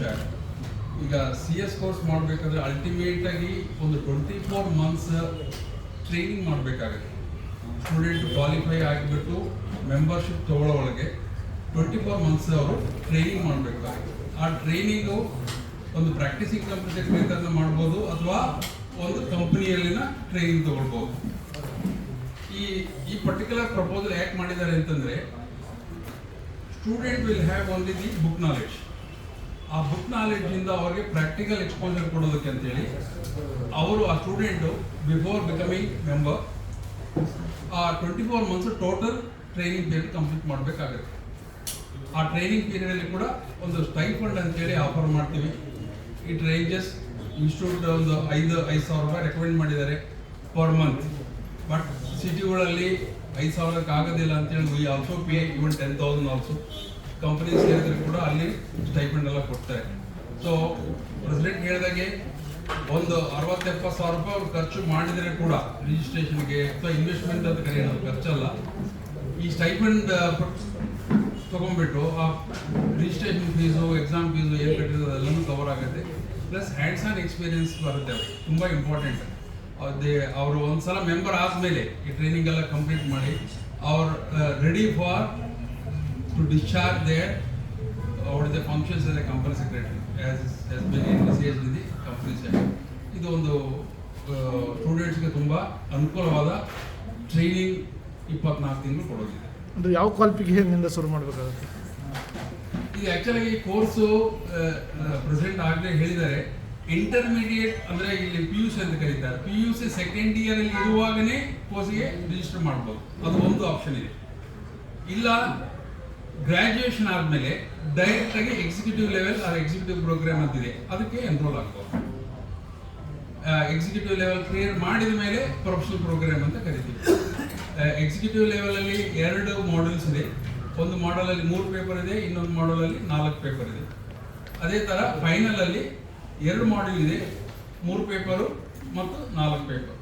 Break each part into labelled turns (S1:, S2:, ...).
S1: ವಿಷಯ. ಈಗ CS course ಮಾಡಬೇಕಾದ್ರೆ ಅಲ್ಟಿಮೇಟಾಗಿ ಒಂದು 24 months ಟ್ರೈನಿಂಗ್ ಮಾಡಬೇಕಾಗುತ್ತೆ. ಸ್ಟೂಡೆಂಟ್ ಕ್ವಾಲಿಫೈ ಆಗಿಬಿಟ್ಟು ಮೆಂಬರ್ಶಿಪ್ ತಗೊಳ್ಳೋ ಒಳಗೆ 24 months ಅವರು ಟ್ರೈನಿಂಗ್ ಮಾಡಬೇಕಾಗುತ್ತೆ. ಆ ಟ್ರೈನಿಂಗು ಒಂದು ಪ್ರಾಕ್ಟೀಸಿಂಗ್ ಕಂಪನಿ ಸೆಕ್ರೆಟರಿಯಿಂದ ಮಾಡ್ಬೋದು ಅಥವಾ ಒಂದು ಕಂಪನಿಯಲ್ಲಿನ ಟ್ರೈನಿಂಗ್ ತಗೊಳ್ಬೋದು. ಈ ಪರ್ಟಿಕ್ಯುಲರ್ ಪ್ರಪೋಸಲ್ ಯಾಕೆ ಮಾಡಿದ್ದಾರೆ ಅಂತಂದರೆ, student will have only the book knowledge. ಆ ಬುಕ್ ನಾಲೆಡ್ಜಿಂದ ಅವರಿಗೆ ಪ್ರಾಕ್ಟಿಕಲ್ ಎಕ್ಸ್ಪೋಜರ್ ಕೊಡೋದಕ್ಕೆ ಅಂತೇಳಿ ಅವರು ಆ ಸ್ಟೂಡೆಂಟು ಬಿಫೋರ್ ಬಿಕಮಿಂಗ್ ಮೆಂಬರ್ ಆ 24 months total training period complete ಮಾಡಬೇಕಾಗುತ್ತೆ. ಆ ಟ್ರೈನಿಂಗ್ ಪೀರಿಯಡಲ್ಲಿ ಕೂಡ ಒಂದು ಸ್ಟೈಫಂಡ್ ಅಂತೇಳಿ ಆಫರ್ ಮಾಡ್ತೀವಿ. ಇಟ್ ರೇಂಜಸ್ ಇನ್ಸ್ಟಿಟ್ಯೂಟ್ ಒಂದು 5,000 ರೂಪಾಯಿ ರೆಕಮೆಂಡ್ ಮಾಡಿದ್ದಾರೆ ಪರ್ ಮಂತ್. ಬಟ್ ಸಿಟಿಗಳಲ್ಲಿ 5,000ಕ್ಕೆ ಆಗೋದಿಲ್ಲ ಅಂತೇಳಿ we also pay even 10,000 also. Companies ಸೇರಿದ್ರೆ ಕೂಡ ಅಲ್ಲಿ ಸ್ಟೈಫಂಡ್ ಎಲ್ಲ ಕೊಡ್ತಾರೆ. ಸೊ ಪ್ರೆಸಿಡೆಂಟ್ ಹೇಳಿದಾಗೆ ಒಂದು 60-70 ರೂಪಾಯಿ ಅವ್ರು ಖರ್ಚು ಮಾಡಿದರೆ ಕೂಡ ರಿಜಿಸ್ಟ್ರೇಷನ್ಗೆ ಅಥವಾ ಇನ್ವೆಸ್ಟ್ಮೆಂಟ್ ಅಂತ ಕರೆಯೋದು ಖರ್ಚಲ್ಲ. ಈ ಸ್ಟೈಫಂಡ್ ತೊಗೊಂಡ್ಬಿಟ್ಟು ಆ ರಿಜಿಸ್ಟ್ರೇಷನ್ ಫೀಸು, ಎಕ್ಸಾಮ್ ಫೀಸು ಏನು ಕಟ್ಟಿರೋದು ಅದೆಲ್ಲನೂ ಕವರ್ ಆಗುತ್ತೆ. ಪ್ಲಸ್ ಹ್ಯಾಂಡ್ಸ್ ಆನ್ ಎಕ್ಸ್ಪೀರಿಯನ್ಸ್ ಬರುತ್ತೆ. ತುಂಬ ಇಂಪಾರ್ಟೆಂಟ್. ಅವರು ಒಂದ್ಸಲ ಮೆಂಬರ್ ಆದಮೇಲೆ ಈ ಟ್ರೈನಿಂಗ್ ಎಲ್ಲ ಕಂಪ್ಲೀಟ್ ಮಾಡಿ ಅವ್ರು ready for to discharge their the functions as a company secretary as been envisaged in the company side. ಇದು ಒಂದು ಸ್ಟೂಡೆಂಟ್ಸ್ಗೆ ತುಂಬ ಅನುಕೂಲವಾದ ಟ್ರೈನಿಂಗ್ 24 ತಿಂಗಳು ಕೊಡೋದಿದೆ.
S2: ಅಂದರೆ ಯಾವ ಕ್ವಾಲಿಫಿಕೇಷನ್ನಿಂದ ಶುರು ಮಾಡಬೇಕಾಗುತ್ತೆ?
S1: ಇದು ಆ್ಯಕ್ಚುಲಾಗಿ ಈ ಕೋರ್ಸು ಪ್ರೆಸೆಂಟ್ ಆಗಲೇ ಹೇಳಿದ್ದಾರೆ. ಇಂಟರ್ಮೀಡಿಯೇಟ್ ಅಂದರೆ ಇಲ್ಲಿ PUC ಅಂತ ಕರೀತಾರೆ. PUC ಸೆಕೆಂಡ್ ಇಯರಲ್ಲಿ ಇರುವಾಗಲೇ ಕೋರ್ಸಿಗೆ ರಿಜಿಸ್ಟರ್ ಮಾಡ್ಬೋದು. ಅದು ಒಂದು ಆಪ್ಷನ್ ಇದೆ. ಇಲ್ಲ ಗ್ರ್ಯಾಜುಯೇಷನ್ ಆದಮೇಲೆ ಡೈರೆಕ್ಟಾಗಿ executive level or executive programme ಅಂತಿದೆ, ಅದಕ್ಕೆ ಎನ್ರೋಲ್ ಆಗ್ಬೋದು. ಎಕ್ಸಿಕ್ಯೂಟಿವ್ ಲೆವೆಲ್ ಕ್ಲಿಯರ್ ಮಾಡಿದ ಮೇಲೆ ಪ್ರೊಫೆಷನಲ್ ಪ್ರೋಗ್ರಾಮ್ ಅಂತ ಕರಿತೀವಿ. ಎಕ್ಸಿಕ್ಯೂಟಿವ್ ಲೆವೆಲಲ್ಲಿ 2 ಮಾಡ್ಯೂಲ್ಸ್ ಇದೆ. ಒಂದು ಮಾಡಲಲ್ಲಿ 3 ಪೇಪರ್ ಇದೆ, ಇನ್ನೊಂದು ಮಾಡಲಲ್ಲಿ 4 ಪೇಪರ್ ಇದೆ. ಅದೇ ಥರ ಫೈನಲಲ್ಲಿ 2 ಮಾಡ್ಯೂಲ್ ಇದೆ, 3 ಪೇಪರು ಮತ್ತು 4 ಪೇಪರ್.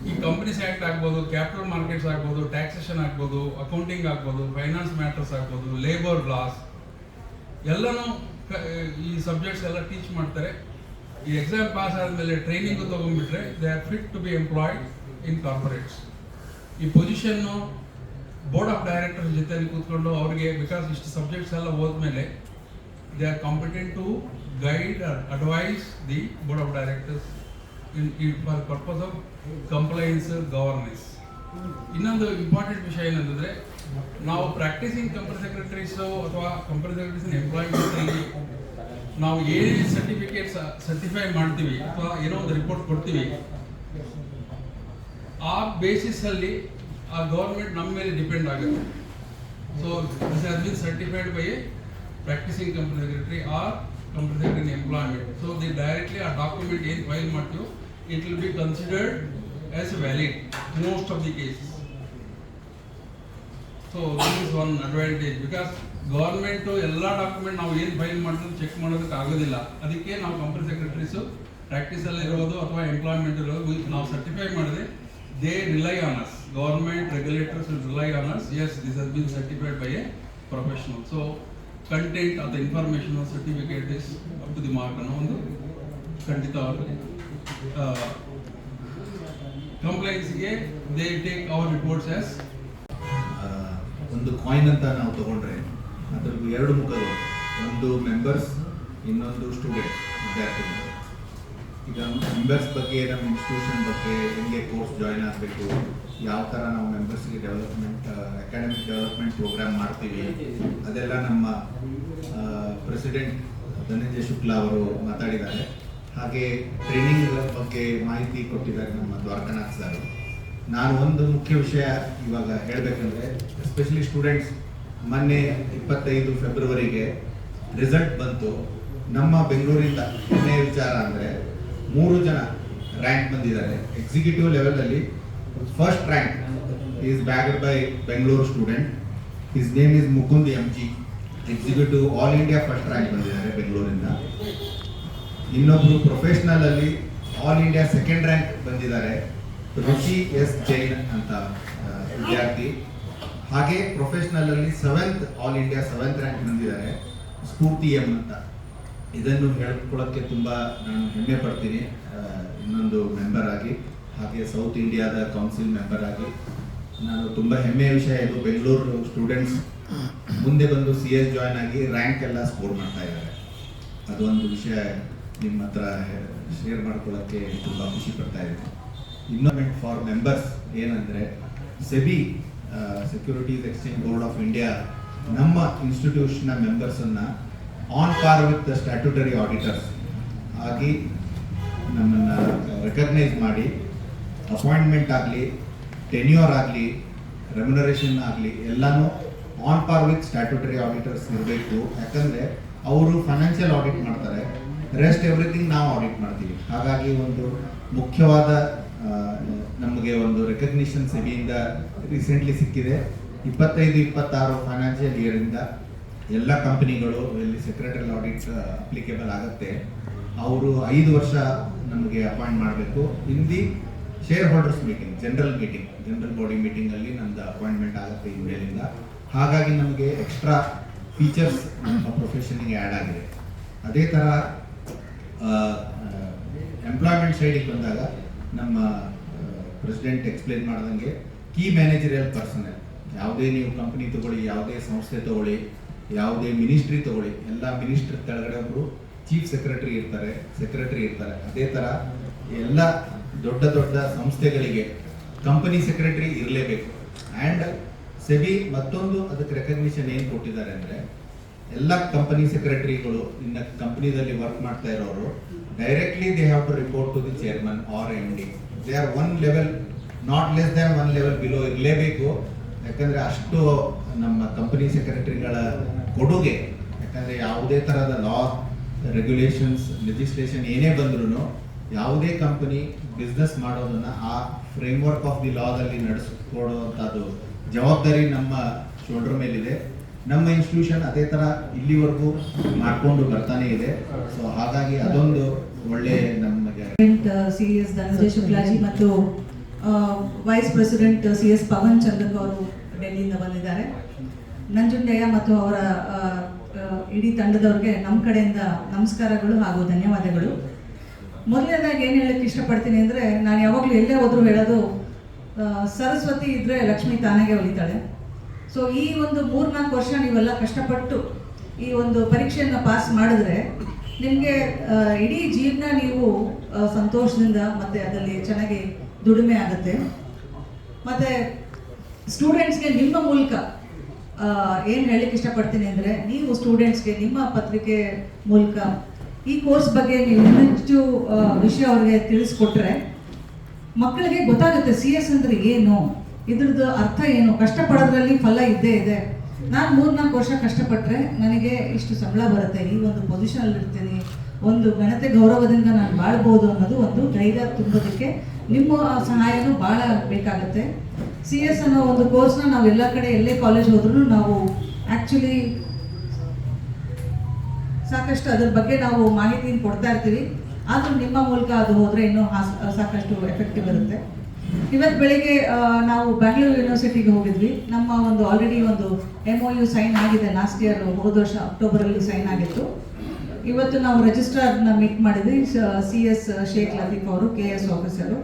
S1: ಈ ಕಂಪನೀಸ್ ಆ್ಯಕ್ಟ್ ಆಗ್ಬೋದು, ಕ್ಯಾಪಿಟಲ್ ಮಾರ್ಕೆಟ್ಸ್ ಆಗ್ಬೋದು, ಟ್ಯಾಕ್ಸೇಷನ್ ಆಗ್ಬೋದು, ಅಕೌಂಟಿಂಗ್ ಆಗ್ಬೋದು, ಫೈನಾನ್ಸ್ ಮ್ಯಾಟರ್ಸ್ ಆಗ್ಬೋದು, ಲೇಬರ್ ಲಾಸ್ ಎಲ್ಲನೂ ಈ ಸಬ್ಜೆಕ್ಟ್ಸ್ ಎಲ್ಲ ಟೀಚ್ ಮಾಡ್ತಾರೆ. ಈ ಎಕ್ಸಾಮ್ ಪಾಸ್ ಆದಮೇಲೆ ಟ್ರೈನಿಂಗು ತೊಗೊಂಡ್ಬಿಟ್ರೆ they are fit to be employed in corporates. ಈ ಪೊಸಿಷನ್ನು ಬೋರ್ಡ್ ಆಫ್ ಡೈರೆಕ್ಟರ್ಸ್ ಜೊತೆಯಲ್ಲಿ ಕೂತ್ಕೊಂಡು ಅವ್ರಿಗೆ ಬಿಕಾಸ್ ಇಷ್ಟು ಸಬ್ಜೆಕ್ಟ್ಸ್ ಎಲ್ಲ ಹೋದ್ಮೇಲೆ they are competent to guide or advise the board of directors for purpose of compliance governance. ಇನ್ನೊಂದು ಇಂಪಾರ್ಟೆಂಟ್ ವಿಷಯ ಏನಂತಂದರೆ, ನಾವು ಪ್ರಾಕ್ಟೀಸಿಂಗ್ ಕಂಪನಿ ಸೆಕ್ರೆಟರೀಸು ಅಥವಾ ಕಂಪನಿ ಸೆಕ್ರೆಟರೀಸ್ ಎಂಪ್ಲಾಯ್ಮೆಂಟಲ್ಲಿ ನಾವು ಏನೇ ಸರ್ಟಿಫೈ ಮಾಡ್ತೀವಿ ಅಥವಾ ಏನೋ ಒಂದು ರಿಪೋರ್ಟ್ ಕೊಡ್ತೀವಿ, ಆ ಬೇಸಿಸಲ್ಲಿ ಆ ಗೌರ್ಮೆಂಟ್ ನಮ್ಮ ಮೇಲೆ ಡಿಪೆಂಡ್ ಆಗುತ್ತೆ. So this has been certified by a practising company secretary or company secretary employment. So the directly ಆ ಡಾಕ್ಯುಮೆಂಟ್ ಏನು ಫೈಲ್ ಮಾಡ್ತೀವೋ it will be considered as valid most of the cases. So this is one advantage. Because government ಎಲ್ಲ document ನಾವು ಏನು file ಮಾಡಿದ್ರು check ಮಾಡೋದಕ್ಕೆ ಆಗೋದಿಲ್ಲ. ಅದಕ್ಕೆ ನಾವು ಕಂಪನಿ ಸೆಕ್ರೆಟರೀಸು ಪ್ರಾಕ್ಟೀಸಲ್ಲಿ ಇರೋದು ಅಥವಾ ಎಂಪ್ಲಾಯ್ಮೆಂಟ್ ಇರೋದು ನಾವು ಸರ್ಟಿಫೈ ಮಾಡಿದ್ರೆ they rely on us. Government regulators will rely on us. Yes, this has been certified by a professional. So content of the information certificate is up to the mark ಅನ್ನೋ ಒಂದು ಖಂಡಿತವಾಗಲಿ ಕಂಪ್ಲೈನ್ಸ್ಗೆ they take our reports as
S3: ಒಂದು coin ಅಂತ ನಾವು ತಗೊಂಡ್ರೆ ಅದರದ್ದು 2 ಮುಖಗಳು, ಒಂದು ಮೆಂಬರ್ಸ್, ಇನ್ನೊಂದು ಸ್ಟೂಡೆಂಟ್ ವಿದ್ಯಾರ್ಥಿಗಳು. ಈಗ ಮೆಂಬರ್ಸ್ ಬಗ್ಗೆ, ನಮ್ಮ ಇನ್ಸ್ಟಿಟ್ಯೂಷನ್ ಬಗ್ಗೆ, ಹೆಂಗೆ ಕೋರ್ಸ್ ಜಾಯ್ನ್ ಆಗಬೇಕು, ಯಾವ ಥರ ನಾವು ಮೆಂಬರ್ಸ್ಗೆ ಡೆವಲಪ್ಮೆಂಟ್ ಅಕಾಡೆಮಿಕ್ ಡೆವಲಪ್ಮೆಂಟ್ ಪ್ರೋಗ್ರಾಮ್ ಮಾಡ್ತೀವಿ, ಅದೆಲ್ಲ ನಮ್ಮ ಪ್ರೆಸಿಡೆಂಟ್ ಧನಂಜಯ ಶುಕ್ಲಾ ಅವರು ಮಾತಾಡಿದ್ದಾರೆ. ಹಾಗೆ ಟ್ರೈನಿಂಗ್ ಬಗ್ಗೆ ಮಾಹಿತಿ ಕೊಟ್ಟಿದ್ದಾರೆ ನಮ್ಮ ದ್ವಾರಕನಾಥ್ ಸರ್. ನಾನು ಒಂದು ಮುಖ್ಯ ವಿಷಯ ಇವಾಗ ಹೇಳಬೇಕಂದ್ರೆ, ಎಸ್ಪೆಷಲಿ ಸ್ಟೂಡೆಂಟ್ಸ್, ಮೊನ್ನೆ 25 ಫೆಬ್ರವರಿಗೆ ರಿಸಲ್ಟ್ ಬಂತು. ನಮ್ಮ ಬೆಂಗಳೂರಿಂದ ಹೆಮ್ಮೆಯ ವಿಚಾರ ಅಂದರೆ 3 ಜನ ರ್ಯಾಂಕ್ ಬಂದಿದ್ದಾರೆ. ಎಕ್ಸಿಕ್ಯೂಟಿವ್ ಲೆವೆಲಲ್ಲಿ first rank is bagged by Bengaluru student. His name is Mukund MG. Executive all India first rank ಬಂದಿದ್ದಾರೆ ಬೆಂಗಳೂರಿಂದ. ಇನ್ನೊಬ್ಬರು ಪ್ರೊಫೆಷನಲ್ ಅಲ್ಲಿ ಆಲ್ ಇಂಡಿಯಾ ಸೆಕೆಂಡ್ ರ್ಯಾಂಕ್ ಬಂದಿದ್ದಾರೆ, ಋಷಿ S ಜೈನ್ ಅಂತ ವಿದ್ಯಾರ್ಥಿ. ಹಾಗೆ ಪ್ರೊಫೆಷನಲ್ ಅಲ್ಲಿ 7th all India 7th rank ಬಂದಿದ್ದಾರೆ ಸ್ಫೂರ್ತಿ ಎಂ ಅಂತ. ಇದನ್ನು ಹೇಳ್ಕೊಳ್ಳೋಕ್ಕೆ ತುಂಬ ನಾನು ಹೆಮ್ಮೆ ಪಡ್ತೀನಿ, ಇನ್ನೊಂದು ಮೆಂಬರ್ ಆಗಿ, ಹಾಗೆ ಸೌತ್ ಇಂಡಿಯಾದ ಕೌನ್ಸಿಲ್ ಮೆಂಬರ್ ಆಗಿ. ನಾನು ತುಂಬ ಹೆಮ್ಮೆಯ ವಿಷಯ ಇದು, ಬೆಂಗಳೂರು ಸ್ಟೂಡೆಂಟ್ಸ್ ಮುಂದೆ ಬಂದು CS ಜಾಯ್ನ್ ಆಗಿ ರ್ಯಾಂಕ್ ಎಲ್ಲ ಸ್ಕೋರ್ ಮಾಡ್ತಾ ಇದ್ದಾರೆ. ಅದು ಒಂದು ವಿಷಯ ನಿಮ್ಮ ಹತ್ರ ಶೇರ್ ಮಾಡ್ಕೊಳ್ಳೋಕ್ಕೆ ತುಂಬ ಖುಷಿ ಪಡ್ತಾ ಇದ್ದೀನಿ. ಇನ್ನೊಂದು ಫಾರ್ ಮೆಂಬರ್ಸ್ ಏನಂದರೆ, SEBI securities exchange board of India ನಮ್ಮ ಇನ್ಸ್ಟಿಟ್ಯೂಷನ್ನ ಮೆಂಬರ್ಸನ್ನು on par with statutory auditors ಆಗಿ ನಮ್ಮನ್ನು ರೆಕಗ್ನೈಸ್ ಮಾಡಿ ಅಪಾಯಿಂಟ್ಮೆಂಟ್ ಆಗಲಿ, ಟೆನ್ಯೂರ್ ಆಗಲಿ, ರೆಮ್ಯುನರೇಷನ್ ಆಗಲಿ ಎಲ್ಲನೂ on par with statutory auditors ಇರಬೇಕು. ಯಾಕಂದರೆ ಅವರು ಫೈನಾನ್ಷಿಯಲ್ ಆಡಿಟ್ ಮಾಡ್ತಾರೆ, ರೆಸ್ಟ್ ಎವ್ರಿಥಿಂಗ್ ನಾವು ಆಡಿಟ್ ಮಾಡ್ತೀವಿ. ಹಾಗಾಗಿ ಒಂದು ಮುಖ್ಯವಾದ ನಮಗೆ ಒಂದು ರೆಕಗ್ನಿಷನ್ ಸೆಬಿಯಿಂದ ರೀಸೆಂಟ್ಲಿ ಸಿಕ್ಕಿದೆ. 25-26 ಫೈನಾನ್ಷಿಯಲ್ ಇಯರಿಂದ ಎಲ್ಲ ಕಂಪನಿಗಳು ಎಲ್ಲಿ ಸೆಕ್ರೆಟರಿಯಲ್ ಆಡಿಟ್ ಅಪ್ಲಿಕೇಬಲ್ ಆಗುತ್ತೆ ಅವರು 5 ವರ್ಷ ನಮಗೆ ಅಪಾಯಿಂಟ್ ಮಾಡಬೇಕು. ಹಿಂದಿ share holders meeting, general body ಮೀಟಿಂಗಲ್ಲಿ ನಮ್ಮದು ಅಪಾಯಿಂಟ್ಮೆಂಟ್ ಆಗುತ್ತೆ ಇನ್ಮೇಲಿಂದ. ಹಾಗಾಗಿ ನಮಗೆ ಎಕ್ಸ್ಟ್ರಾ ಫೀಚರ್ಸ್ ನಮ್ಮ ಪ್ರೊಫೆಷನ್ಗೆ ಆ್ಯಡ್ ಆಗಿದೆ. ಅದೇ ಥರ ಎಂಪ್ಲಾಯ್ಮೆಂಟ್ ಸೈಡಿಗೆ ಬಂದಾಗ ನಮ್ಮ ಪ್ರೆಸಿಡೆಂಟ್ ಎಕ್ಸ್ಪ್ಲೇನ್ ಮಾಡ್ದಂಗೆ ಕೀ ಮ್ಯಾನೇಜರಿಯಲ್ ಪರ್ಸನಲ್, ಯಾವುದೇ ನೀವು ಕಂಪ್ನಿ ತಗೊಳ್ಳಿ, ಯಾವುದೇ ಸಂಸ್ಥೆ ತಗೊಳ್ಳಿ, ಯಾವುದೇ ಮಿನಿಸ್ಟ್ರಿ ತಗೊಳ್ಳಿ, ಎಲ್ಲ ಮಿನಿಸ್ಟ್ರಿ ಕೆಳಗಡೆ ಒಬ್ಬರು ಚೀಫ್ ಸೆಕ್ರೆಟರಿ ಇರ್ತಾರೆ. ಅದೇ ಥರ ಎಲ್ಲ ದೊಡ್ಡ ದೊಡ್ಡ ಸಂಸ್ಥೆಗಳಿಗೆ ಕಂಪನಿ ಸೆಕ್ರೆಟರಿ ಇರಲೇಬೇಕು. ಆ್ಯಂಡ್ ಸೆಬಿ ಮತ್ತೊಂದು ಅದಕ್ಕೆ ರೆಕಗ್ನಿಷನ್ ಏನು ಕೊಟ್ಟಿದ್ದಾರೆ ಅಂದರೆ, ಎಲ್ಲ ಕಂಪನಿ ಸೆಕ್ರೆಟರಿಗಳು ಇನ್ನು ಕಂಪನಿದಲ್ಲಿ ವರ್ಕ್ ಮಾಡ್ತಾ ಇರೋರು directly they have to report to the chairman or MD. They are 1 level, not less than 1 level below ಇರಲೇಬೇಕು. ಯಾಕಂದರೆ ಅಷ್ಟು ನಮ್ಮ ಕಂಪನಿ ಸೆಕ್ರೆಟರಿಗಳ ಕೊಡುಗೆ. ಯಾಕಂದರೆ ಯಾವುದೇ ಥರದ ಲಾ, ರೆಗ್ಯುಲೇಷನ್ಸ್, ಲೆಜಿಸ್ಲೇಷನ್ ಏನೇ ಬಂದ್ರೂ ಯಾವುದೇ ಕಂಪನಿ ಬಿಸ್ನೆಸ್ ಮಾಡೋದನ್ನು ಆ ಫ್ರೇಮ್ವರ್ಕ್ ಆಫ್ ದಿ ಲಾದಲ್ಲಿ ನಡೆಸ್ಕೊಡುವಂಥದ್ದು ಜವಾಬ್ದಾರಿ ನಮ್ಮ ಶೋಲ್ಡರ್ ಮೇಲಿದೆ. ನಮ್ಮ ಇನ್ಸ್ಟಿಟ್ಯೂಷನ್ ಅದೇ ಥರ ಇಲ್ಲಿವರೆಗೂ ಮಾಡಿಕೊಂಡು ಬರ್ತಾನೆ ಇದೆ. ಸೊ ಹಾಗಾಗಿ ಅದೊಂದು ಒಳ್ಳೆ ನಮಗೆ
S4: CS ಧನಂಜಯ ಶುಕ್ಲಾಜಿ ಮತ್ತು ವೈಸ್ ಪ್ರೆಸಿಡೆಂಟ್ CS ಪವನ್ ಚಂದಕ್ ಅವರು ಡೆಲ್ಲಿಯಿಂದ ಬಂದಿದ್ದಾರೆ. ನಂಜುಂಡಯ್ಯ ಮತ್ತು ಅವರ ಇಡೀ ತಂಡದವ್ರಿಗೆ ನಮ್ಮ ಕಡೆಯಿಂದ ನಮಸ್ಕಾರಗಳು ಹಾಗೂ ಧನ್ಯವಾದಗಳು. ಮೊದಲನೇದಾಗಿ ಏನು ಹೇಳಕ್ಕೆ ಇಷ್ಟಪಡ್ತೀನಿ ಅಂದರೆ, ನಾನು ಯಾವಾಗಲೂ ಎಲ್ಲೇ ಹೋದರೂ ಹೇಳೋದು, ಸರಸ್ವತಿ ಇದ್ದರೆ ಲಕ್ಷ್ಮಿ ತಾನಾಗೆ ಒಲಿತಾಳೆ. ಸೊ ಈ ಒಂದು 3-4 ವರ್ಷ ನೀವೆಲ್ಲ ಕಷ್ಟಪಟ್ಟು ಈ ಒಂದು ಪರೀಕ್ಷೆಯನ್ನು ಪಾಸ್ ಮಾಡಿದ್ರೆ ನಿಮಗೆ ಇಡೀ ಜೀವನ ನೀವು ಸಂತೋಷದಿಂದ ಮತ್ತು ಅದರಲ್ಲಿ ಚೆನ್ನಾಗಿ ದುಡಿಮೆ ಆಗುತ್ತೆ. ಮತ್ತು ಸ್ಟೂಡೆಂಟ್ಸ್ಗೆ ನಿಮ್ಮ ಮೂಲಕ ಏನು ಹೇಳಲಿಕ್ಕೆ ಇಷ್ಟಪಡ್ತೀನಿ ಅಂದರೆ, ನೀವು ಸ್ಟೂಡೆಂಟ್ಸ್ಗೆ ನಿಮ್ಮ ಪತ್ರಿಕೆ ಮೂಲಕ ಈ ಕೋರ್ಸ್ ಬಗ್ಗೆ ನೀವು ಇನ್ನಷ್ಟು ವಿಷಯ ಅವ್ರಿಗೆ ತಿಳಿಸ್ಕೊಟ್ರೆ ಮಕ್ಕಳಿಗೆ ಗೊತ್ತಾಗುತ್ತೆ CS ಅಂದರೆ ಏನು, ಇದ್ರದ್ದು ಅರ್ಥ ಏನು, ಕಷ್ಟಪಡೋದ್ರಲ್ಲಿ ಫಲ ಇದ್ದೇ ಇದೆ. ನಾನು 3-4 ವರ್ಷ ಕಷ್ಟಪಟ್ಟರೆ ನನಗೆ ಇಷ್ಟು ಸಂಬಳ ಬರುತ್ತೆ, ಈ ಒಂದು ಪೊಸಿಷನಲ್ಲಿ ಇರ್ತೀನಿ, ಒಂದು ಘನತೆ ಗೌರವದಿಂದ ನಾನು ಬಾಳ್ಬೋದು ಅನ್ನೋದು ಒಂದು ಧೈರ್ಯ ತುಂಬೋದಕ್ಕೆ ನಿಮ್ಮ ಸಹಾಯನೂ ಭಾಳ ಬೇಕಾಗುತ್ತೆ. CS ಅನ್ನೋ ಒಂದು ಕೋರ್ಸ್ನ ನಾವು ಎಲ್ಲ ಕಡೆ ಎಲ್ಲೇ ಕಾಲೇಜ್ ಹೋದ್ರೂ ನಾವು ಆ್ಯಕ್ಚುಲಿ ಸಾಕಷ್ಟು ಅದ್ರ ಬಗ್ಗೆ ನಾವು ಮಾಹಿತಿಯನ್ನು ಕೊಡ್ತಾ ಇರ್ತೀವಿ. ಆದರೂ ನಿಮ್ಮ ಮೂಲಕ ಅದು ಹೋದರೆ ಇನ್ನೂ ಸಾಕಷ್ಟು ಎಫೆಕ್ಟಿವ್ ಇರುತ್ತೆ. ಇವತ್ತು ಬೆಳಿಗ್ಗೆ ನಾವು ಬ್ಯಾಂಗ್ಳೂರು ಯೂನಿವರ್ಸಿಟಿಗೆ ಹೋಗಿದ್ವಿ. ನಮ್ಮ ಒಂದು ಆಲ್ರೆಡಿ ಒಂದು MOU ಸೈನ್ ಆಗಿದೆ, ಲಾಸ್ಟ್ ಇಯರ್ ಹೋದ ವರ್ಷ ಅಕ್ಟೋಬರಲ್ಲಿ ಸೈನ್ ಆಗಿತ್ತು. ಇವತ್ತು ನಾವು ರಿಜಿಸ್ಟ್ರಾರ್ನ ಮೀಟ್ ಮಾಡಿದ್ವಿ, CS ಶೇಖ್ ಲತೀಫ್ ಅವರು, KS ಆಫೀಸರು,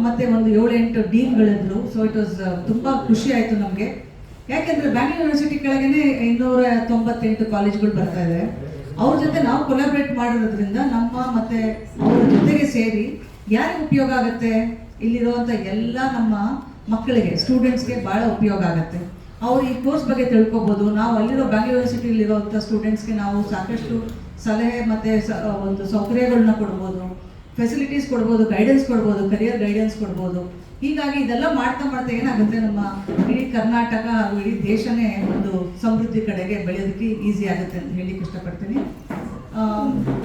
S4: ಮತ್ತು ಒಂದು 7-8 ಡೀನ್ಗಳಿದ್ರು. ಸೊ ಇಟ್ ವಾಸ್ ತುಂಬ ಖುಷಿ ಆಯಿತು ನಮಗೆ. ಯಾಕೆಂದರೆ ಬ್ಯಾಂಗ್ಳೂರು ಯೂನಿವರ್ಸಿಟಿ ಕೆಳಗೇ 298 ಕಾಲೇಜ್ಗಳು ಬರ್ತಾ ಇದೆ. ಅವ್ರ ಜೊತೆ ನಾವು ಕೊಲಾಬ್ರೇಟ್ ಮಾಡಿರೋದ್ರಿಂದ ನಮ್ಮ ಮತ್ತು ಅವ್ರ ಜೊತೆಗೆ ಸೇರಿ ಯಾರಿಗೆ ಉಪಯೋಗ ಆಗುತ್ತೆ, ಇಲ್ಲಿರುವಂಥ ಎಲ್ಲ ನಮ್ಮ ಮಕ್ಕಳಿಗೆ, ಸ್ಟೂಡೆಂಟ್ಸ್ಗೆ ಭಾಳ ಉಪಯೋಗ ಆಗುತ್ತೆ. ಅವ್ರು ಈ ಕೋರ್ಸ್ ಬಗ್ಗೆ ತಿಳ್ಕೊಬೋದು. ನಾವು ಅಲ್ಲಿರೋ ಬ್ಯಾಂಗ್ಳೂರು ಯೂನಿವರ್ಸಿಟಿಲಿರುವಂಥ ಸ್ಟೂಡೆಂಟ್ಸ್ಗೆ ನಾವು ಸಾಕಷ್ಟು ಸಲಹೆ ಮತ್ತು ಒಂದು ಸೌಕರ್ಯಗಳನ್ನ ಕೊಡ್ಬೋದು, ಫೆಸಿಲಿಟೀಸ್ ಕೊಡ್ಬೋದು, ಗೈಡೆನ್ಸ್ ಕೊಡ್ಬೋದು, ಕರಿಯರ್ ಗೈಡೆನ್ಸ್ ಕೊಡ್ಬೋದು. ಹೀಗಾಗಿ ಇದೆಲ್ಲ ಮಾಡ್ತಾ ಏನಾಗುತ್ತೆ, ನಮ್ಮ ಇಡೀ ಕರ್ನಾಟಕ ಹಾಗೂ ಇಡೀ ದೇಶನೇ ಒಂದು ಸಮೃದ್ಧಿ ಕಡೆಗೆ ಬೆಳೆಯೋದಕ್ಕೆ ಈಸಿ ಆಗುತ್ತೆ ಅಂತ ಹೇಳಲಿಕ್ಕೆ ಇಷ್ಟಪಡ್ತೀನಿ.